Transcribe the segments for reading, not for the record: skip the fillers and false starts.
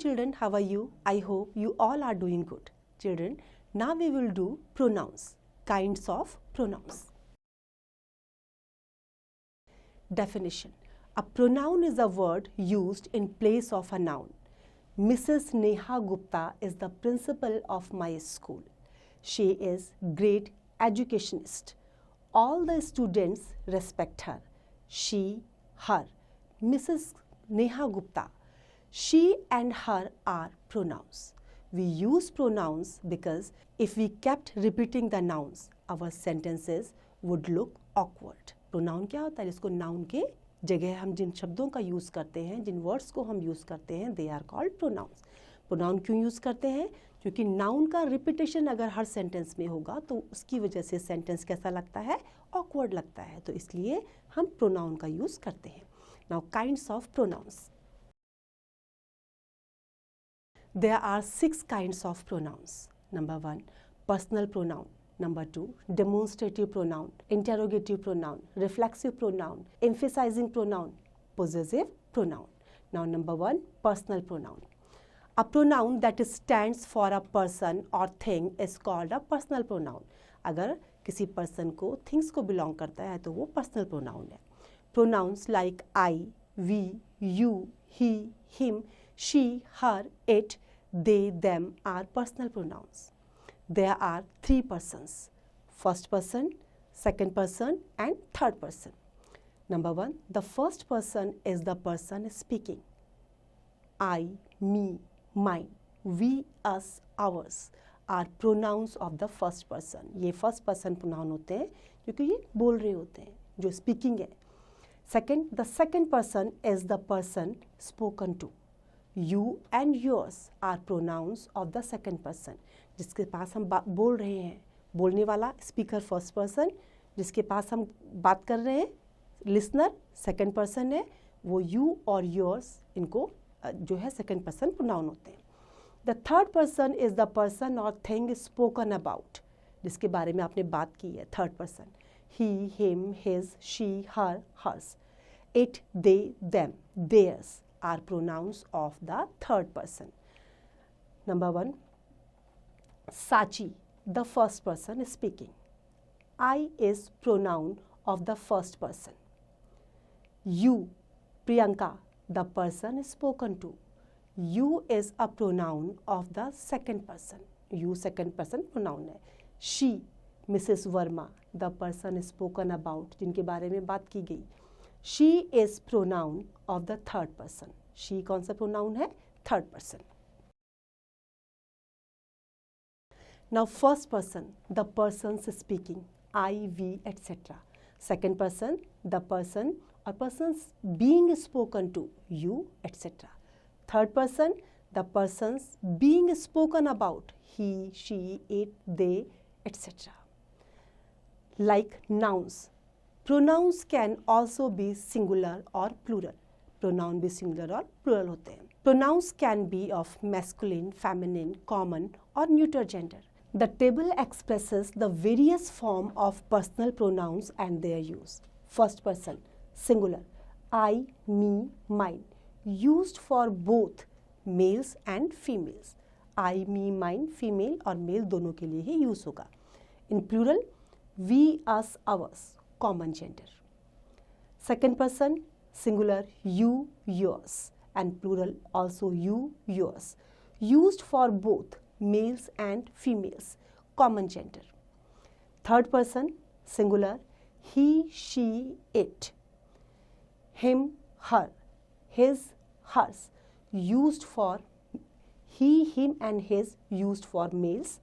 children, how are you? I hope you all are doing good. Children, now we will do pronouns, kinds of pronouns. Definition. A pronoun is a word used in place of a noun. Mrs. Neha Gupta is the principal of my school. She is great educationist. All the students respect her. She, her. Mrs. Neha Gupta. She and her are pronouns. We use pronouns because if we kept repeating the nouns, our sentences would look awkward. Pronoun क्या होता है? जिसको noun के जगह हम जिन शब्दों का use करते हैं, जिन वर्ड्स को हम यूज़ करते हैं, they are called pronouns. Pronoun क्यों यूज़ करते हैं? क्योंकि noun का repetition अगर हर सेंटेंस में होगा तो उसकी वजह से सेंटेंस कैसा लगता है? awkward लगता है. तो इसलिए हम pronoun का यूज़ करते हैं. Now kinds of pronouns. There are 6 kinds of pronouns. Number 1, personal pronoun. Number 2, demonstrative pronoun, interrogative pronoun, reflexive pronoun, emphasizing pronoun, possessive pronoun. Now number 1, personal pronoun. A pronoun that stands for a person or thing is called a personal pronoun. अगर किसी person को things को belong करता है तो वो personal pronoun है. Pronouns like I, we, you, he, him, she, her, it, they, them are personal pronouns. There are 3 persons, first person, second person and third person. Number 1, the first person is the person speaking. I, me, mine, we, us, ours are pronouns of the first person. ये first person pronoun होते हैं क्योंकि ये बोल रहे होते हैं, जो speaking है. Second, the second person is the person spoken to. You and yours are pronouns of the second person. जिसके पास हम बोल रहे हैं, बोलने वाला स्पीकर फर्स्ट पर्सन, जिसके पास हम बात कर रहे हैं लिसनर सेकंड पर्सन है, वो यू और योर्स इनको जो है सेकंड पर्सन प्रोनाउन होते हैं. The third person is the person or thing spoken about, जिसके बारे में आपने बात की है. Third person he, him, his, she, her, hers. It, they, them, theirs are pronouns of the third person. Number 1, Sachi, the first person is speaking. I is pronoun of the first person. You, Priyanka, the person is spoken to. You is a pronoun of the second person. You second person pronoun है. She, Mrs. Verma, the person is spoken about, जिनके बारे में बात की गई. She is pronoun of the third person. She कौन सा pronoun है? Third person. Now first person, the persons speaking. I, we, etc. Second person, the person or persons being spoken to. You, etc. Third person, the persons being spoken about. He, she, it, they, etc. Like nouns. Pronouns can also be singular or plural. Pronoun भी singular और plural होते हैं. Pronouns can be of masculine, feminine, common or neuter gender. The table expresses the various form of personal pronouns and their use. First person, singular. I, me, mine. Used for both males and females. I, me, mine, female और male दोनों के लिए ही use होगा. In plural, we, us, ours. Common gender. Second person, singular, you, yours, and plural also you, yours. Used for both males and females. Common gender. Third person, singular, he, she, it. Him, her, his, hers. Used for he, him, and his. Used for males.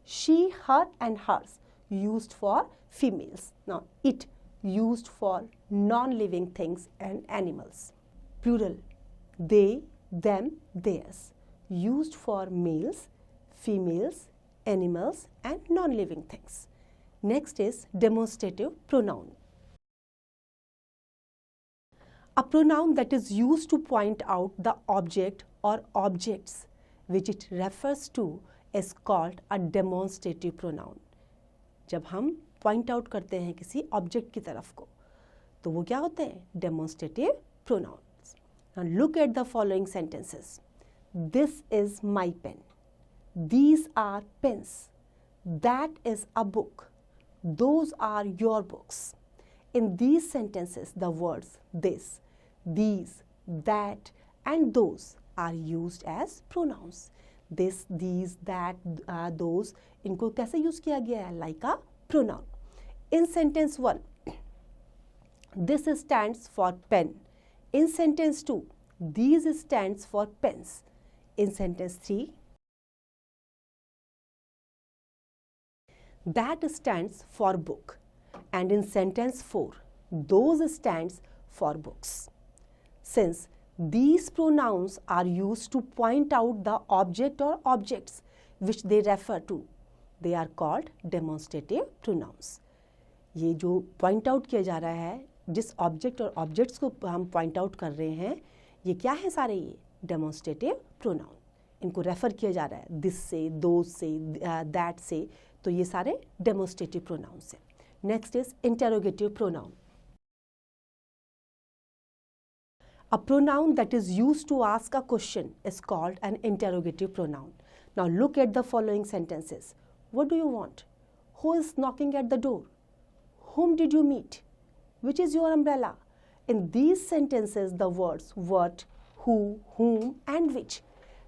She, her, and hers. Used for females. Now it, used for non-living things and animals. Plural, they, them, theirs. Used for males, females, animals and non-living things. Next is demonstrative pronoun. A pronoun that is used to point out the object or objects which it refers to is called a demonstrative pronoun. जब हम point out करते हैं किसी object की तरफ को तो वो क्या होते हैं? Demonstrative pronouns. Now look at the following sentences. This is my pen. These are pens. That is a book. Those are your books. In these sentences, the words this, these, that and those are used as pronouns. This, these, that, those, इनको कैसे use किया गया है? Like a pronoun. In sentence 1, this stands for pen. In sentence 2, these stands for pens. In sentence 3, that stands for book. And in sentence 4, those stands for books. Since these pronouns are used to point out the object or objects which they refer to, they are called demonstrative pronouns. ये जो point out किया जा रहा है, जिस object और objects को हम point out कर रहे हैं, ये क्या है सारे? ये demonstrative pronoun. इनको refer किया जा रहा है this से, those से, that से, तो ये सारे demonstrative pronouns हैं. Next is interrogative pronoun. A pronoun that is used to ask a question is called an interrogative pronoun. Now look at the following sentences. What do you want? Who is knocking at the door? Whom did you meet? Which is your umbrella? In these sentences, the words what, who, whom and which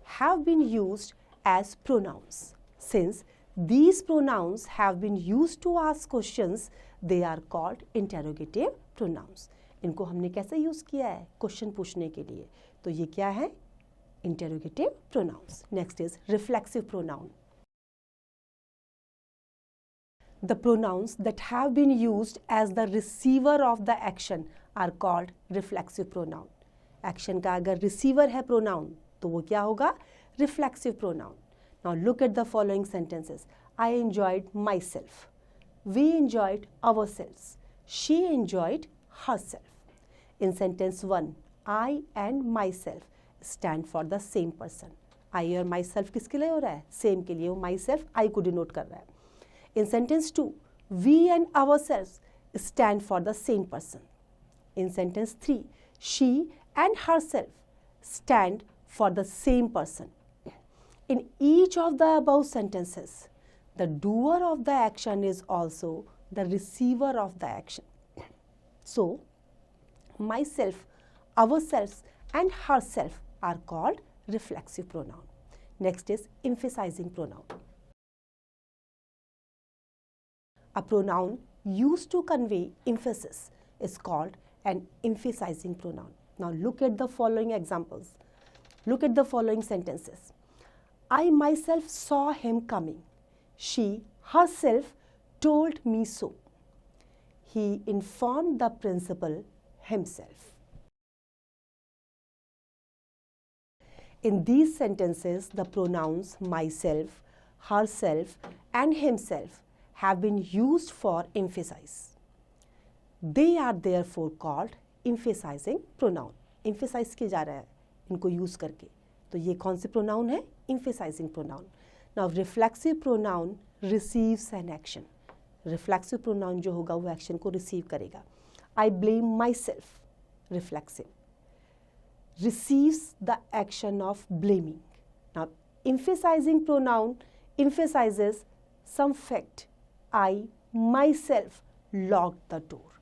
have been used as pronouns. Since these pronouns have been used to ask questions, they are called interrogative pronouns. इनको हमने कैसे use किया है? Question पूछने के लिए. तो ये क्या है? Interrogative pronouns. Next is reflexive pronoun. The pronouns that have been used as the receiver of the action are called reflexive pronoun. Action का अगर receiver है pronoun, तो वो क्या होगा? Reflexive pronoun. Now look at the following sentences. I enjoyed myself. We enjoyed ourselves. She enjoyed herself. In sentence 1, I and myself stand for the same person. I और myself किसके लिए हो रहा है? Same के लिए. वो myself I को denote कर रहा है. In sentence 2, we and ourselves stand for the same person. In sentence 3, she and herself stand for the same person. In each of the above sentences, the doer of the action is also the receiver of the action. So, myself, ourselves and herself are called reflexive pronoun. Next is emphasizing pronoun. A pronoun used to convey emphasis is called an emphasizing pronoun. Now look at the following examples. Look at the following sentences. I myself saw him coming. She herself told me so. He informed the principal himself. In these sentences, the pronouns myself, herself and himself have been used for emphasize. They are therefore called emphasizing pronoun. Emphasize किया जा रहा है इनको use करके. तो ये कौन से pronoun है? Emphasizing pronoun. Now reflexive pronoun receives an action. Reflexive pronoun जो होगा वो action को receive करेगा. I blame myself. Reflexive. Receives the action of blaming. Now emphasizing pronoun emphasizes some fact. I myself locked the door.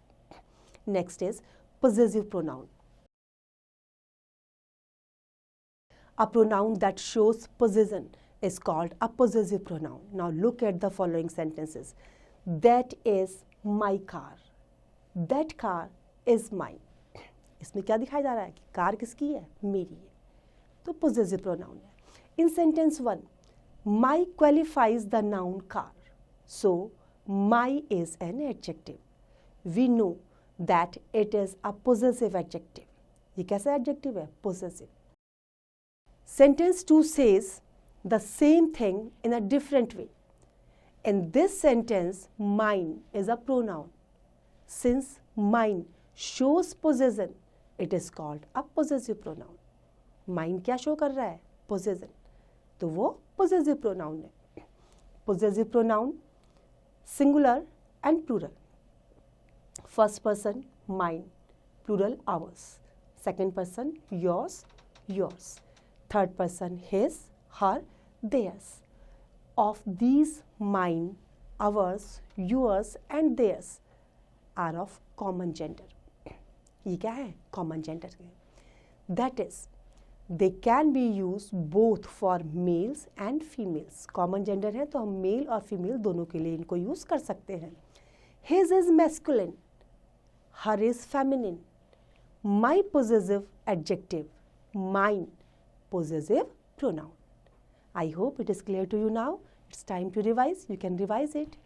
Next is possessive pronoun. A pronoun that shows possession is called a possessive pronoun. Now look at the following sentences. That is my car. That car is mine. इसमें क्या दिखाया जा रहा है कि car किसकी है? मेरी है. तो possessive pronoun है. In sentence 1, my qualifies the noun car. So my is an adjective. We know that it is a possessive adjective. ये कैसा adjective है? Possessive. Sentence 2 says the same thing in a different way. In this sentence, mine is a pronoun. Since mine shows possession, it is called a possessive pronoun. Mine क्या show कर रहा है? Possession. तो वो possessive pronoun है. Possessive pronoun, singular and plural. First person, mine. Plural, ours. Second person, yours, yours. Third person, his, her, theirs. Of these, mine, ours, yours and theirs are of common gender. ये क्या है? Common gender है. That is, they can be used both for males and females. Common gender है तो हम male और female दोनों के लिए इनको use कर सकते हैं. His is masculine, her is feminine. My possessive adjective, mine possessive pronoun. I hope it is clear to you now. It's time to revise. You can revise it.